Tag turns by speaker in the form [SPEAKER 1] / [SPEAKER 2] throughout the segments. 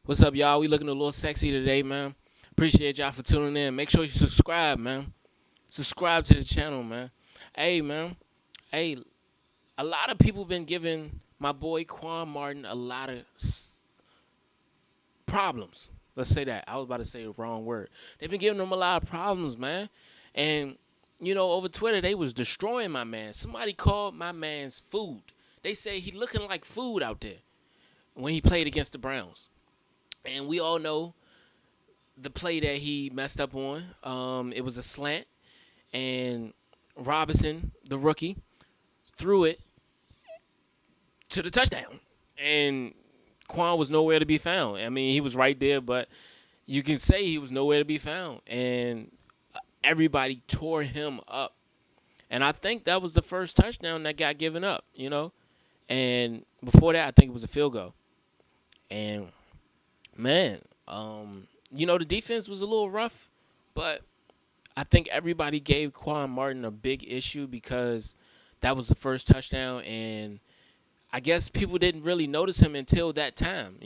[SPEAKER 1] What's up, y'all? We looking a little sexy today, man. Appreciate y'all for tuning in. Make sure you subscribe, man. Subscribe to the channel, man. Hey, man. Hey, a lot of people been giving my boy Quan Martin a lot of problems. Let's say that. I was about to say the wrong word. They've been giving him a lot of problems, man. And over Twitter, they was destroying my man. Somebody called my man's food. They say he looking like food out there when he played against the Browns. And we all know the play that he messed up on. It was a slant, and Robinson, the rookie, threw it to the touchdown, and Quan was nowhere to be found. I mean, he was right there, but you can say he was nowhere to be found, and everybody tore him up. And I think that was the first touchdown that got given up, And before that, I think it was a field goal. And man, the defense was a little rough, but I think everybody gave Quan Martin a big issue because that was the first touchdown, and I guess people didn't really notice him until that time.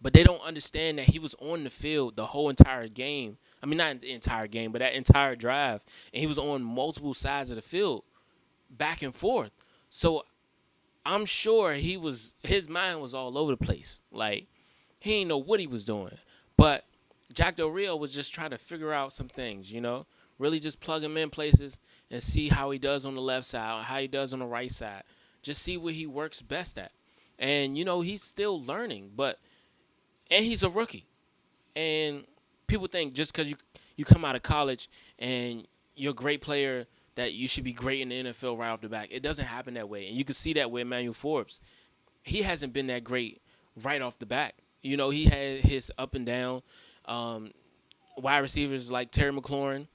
[SPEAKER 1] But they don't understand that he was on the field the whole entire game. I mean, not the entire game, but that entire drive, and he was on multiple sides of the field, back and forth. So I'm sure his mind was all over the place. Like, he didn't know what he was doing. But Jack Del Rio was just trying to figure out some things. Really just plug him in places and see how he does on the left side, how he does on the right side. Just see what he works best at. And, he's still learning, and he's a rookie. And people think just because you come out of college and you're a great player that you should be great in the NFL right off the back. It doesn't happen that way. And you can see that with Emmanuel Forbes. He hasn't been that great right off the back. He had his up and down. Wide receivers like Terry McLaurin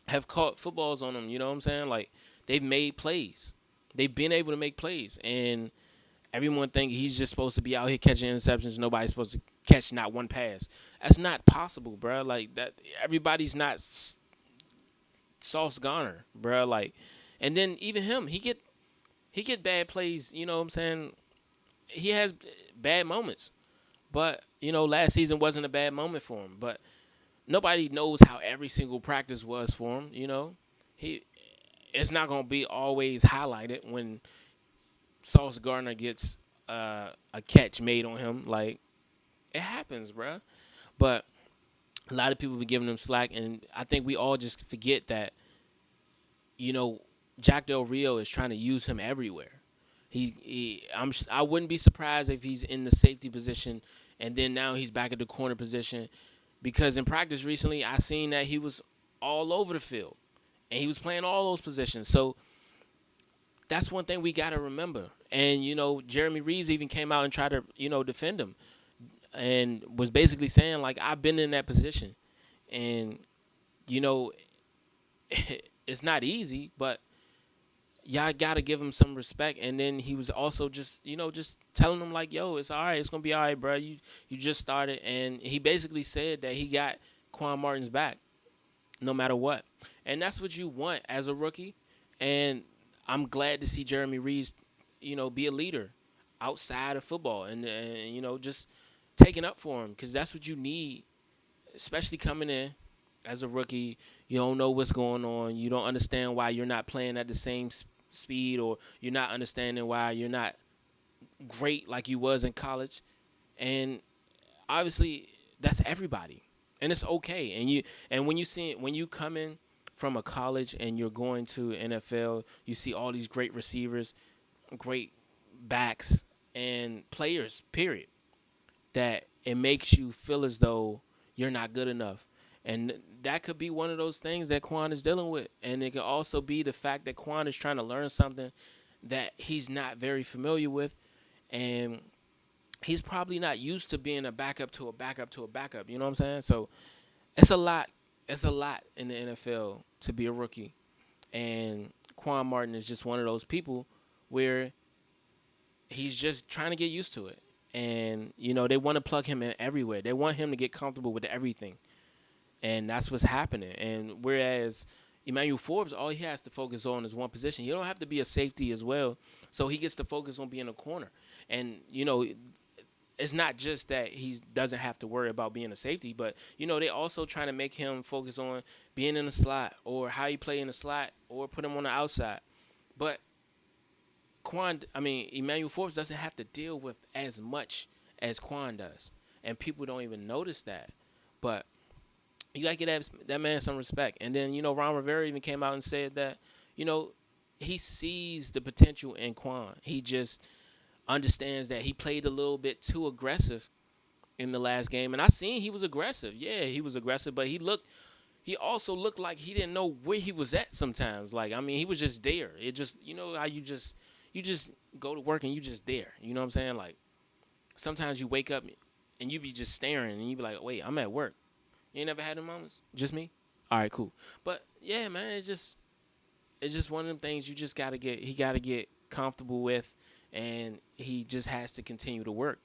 [SPEAKER 1] have caught footballs on him. You know what I'm saying? Like, they've made plays. They've been able to make plays. And everyone think he's just supposed to be out here catching interceptions. Nobody's supposed to catch not one pass. That's not possible, bro. Like, that, everybody's not Sauce Garner, bro. Like, and then even him, he get bad plays. You know what I'm saying? He has bad moments, but last season wasn't a bad moment for him. But nobody knows how every single practice was for him. He it's not gonna be always highlighted when Sauce Gardner gets a catch made on him. Like, it happens, bro. But a lot of people be giving him slack, and I think we all just forget that, Jack Del Rio is trying to use him everywhere. I wouldn't be surprised if he's in the safety position, and then now he's back at the corner position, because in practice recently, I seen that he was all over the field, and he was playing all those positions. So that's one thing we got to remember. And Jeremy Reeves even came out and tried to defend him, and was basically saying, like, I've been in that position, and you know it's not easy, but y'all gotta give him some respect. And then he was also just telling him, like, yo, it's all right, it's gonna be all right, bro. You just started. And he basically said that he got Quan Martin's back no matter what, and that's what you want as a rookie. And I'm glad to see Jeremy Reeves be a leader outside of football, and just taking up for him, because that's what you need, especially coming in as a rookie. You don't know what's going on. You don't understand why you're not playing at the same speed, or you're not understanding why you're not great like you was in college. And obviously, that's everybody, and it's okay. And when you come in from a college and you're going to NFL, you see all these great receivers, great backs, and players, period, that it makes you feel as though you're not good enough. And that could be one of those things that Quan is dealing with. And it could also be the fact that Quan is trying to learn something that he's not very familiar with. And he's probably not used to being a backup to a backup to a backup. You know what I'm saying? So it's a lot. It's a lot in the NFL to be a rookie. And Quan Martin is just one of those people where he's just trying to get used to it. And, they want to plug him in everywhere. They want him to get comfortable with everything. And that's what's happening. And whereas Emmanuel Forbes, all he has to focus on is one position. You don't have to be a safety as well. So he gets to focus on being a corner. And, it's not just that he doesn't have to worry about being a safety, but they also trying to make him focus on being in the slot or how you play in the slot or put him on the outside. But Emmanuel Forbes doesn't have to deal with as much as Quan does, and people don't even notice that. But you gotta give that man some respect. And then Ron Rivera even came out and said that he sees the potential in Quan. He just understands that he played a little bit too aggressive in the last game, and I seen he was aggressive. Yeah, he was aggressive, but he also looked like he didn't know where he was at sometimes. Like, he was just there. It just, how you just go to work and you just there. You know what I'm saying? Like, sometimes you wake up and you be just staring and you be like, wait, I'm at work. You ain't never had them moments? Just me? All right, cool. But yeah, man, it's just one of them things he gotta get comfortable with, and he just has to continue to work.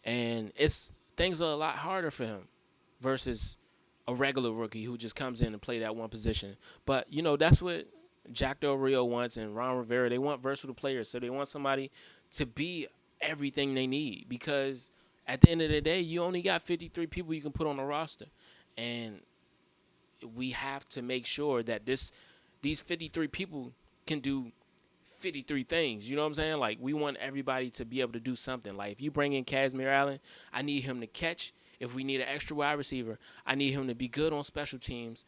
[SPEAKER 1] And things are a lot harder for him versus a regular rookie who just comes in and play that one position. But that's what Jack Del Rio wants and Ron Rivera. They want versatile players, so they want somebody to be everything they need. Because at the end of the day, you only got 53 people you can put on the roster, and we have to make sure that these 53 people can do 53 things. You know what I'm saying? Like, we want everybody to be able to do something. Like, if you bring in Kazmir Allen, I need him to catch. If we need an extra wide receiver, I need him to be good on special teams.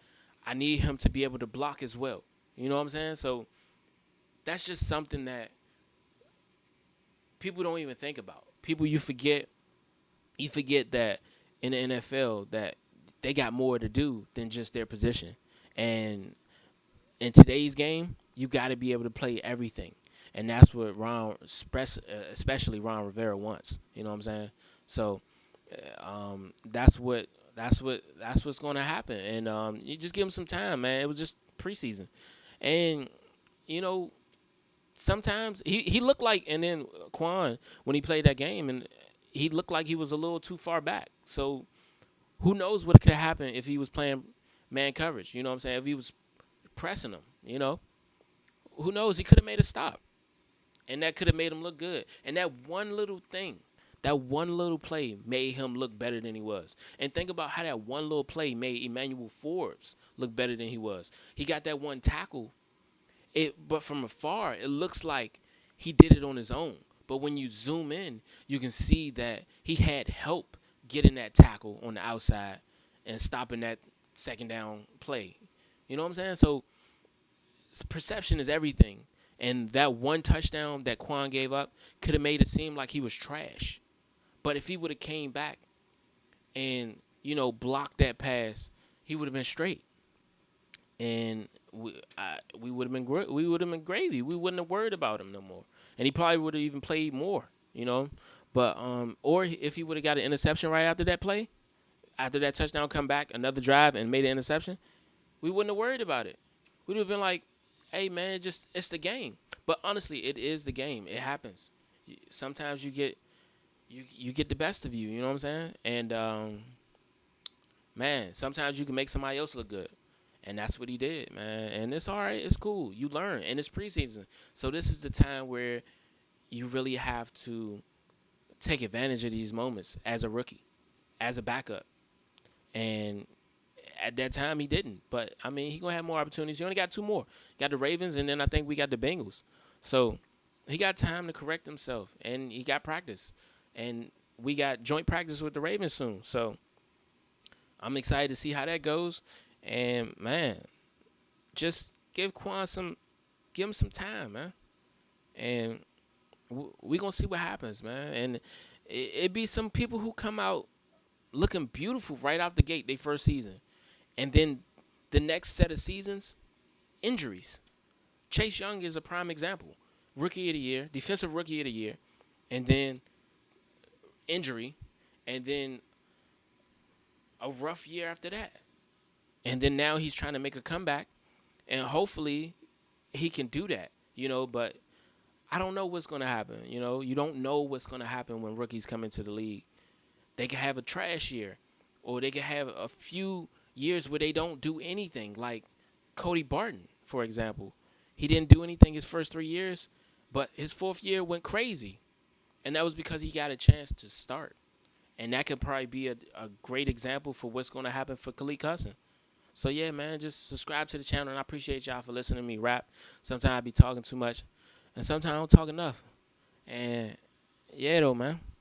[SPEAKER 1] I need him to be able to block as well. You know what I'm saying? So that's just something that people don't even think about. You forget that in the NFL that they got more to do than just their position. And in today's game, you got to be able to play everything, and that's what especially Ron Rivera wants. You know what I'm saying? So, that's what's going to happen, and you just give him some time, man. It was just preseason, and sometimes he looked like, and then Quan, when he played that game, and he looked like he was a little too far back. So who knows what could happen if he was playing man coverage? You know what I'm saying? If he was pressing him, who knows? He could have made a stop, and that could have made him look good. And that one little play made him look better than he was. And think about how that one little play made Emmanuel Forbes look better than he was. He got that one tackle, but from afar, it looks like he did it on his own. But when you zoom in, you can see that he had help getting that tackle on the outside and stopping that second down play. You know what I'm saying? So perception is everything. And that one touchdown that Quan gave up could have made it seem like he was trash. But if he would have came back and, blocked that pass, he would have been straight. And we would have been gravy. We wouldn't have worried about him no more. And he probably would have even played more, But or if he would have got an interception right after that play, after that touchdown, come back, another drive, and made an interception, we wouldn't have worried about it. We'd have been like, hey, man, it's the game. But honestly, it is the game. It happens. Sometimes you get the best of you. You know what I'm saying? And man, sometimes you can make somebody else look good, and that's what he did, man. And it's all right. It's cool. You learn, and it's preseason, so this is the time where you really have to take advantage of these moments as a rookie, as a backup, and at that time he didn't. But he gonna have more opportunities. He only got two more. Got the Ravens, and then I think we got the Bengals. So he got time to correct himself, and he got practice, and we got joint practice with the Ravens soon. So I'm excited to see how that goes. And man, just give him some time, man, and we gonna see what happens, man. And it be some people who come out looking beautiful right out the gate, their first season. And then the next set of seasons, injuries. Chase Young is a prime example. Rookie of the year, defensive rookie of the year, and then injury, and then a rough year after that. And then now he's trying to make a comeback, and hopefully he can do that, but I don't know what's going to happen. You don't know what's going to happen when rookies come into the league. They can have a trash year, or they can have a few years where they don't do anything, like Cody Barton, for example. He didn't do anything his first 3 years, but his fourth year went crazy. And that was because he got a chance to start. And that could probably be a great example for what's going to happen for Khalid Cousin. So yeah, man, just subscribe to the channel, and I appreciate y'all for listening to me rap. Sometimes I be talking too much, and sometimes I don't talk enough. And yeah, though, man.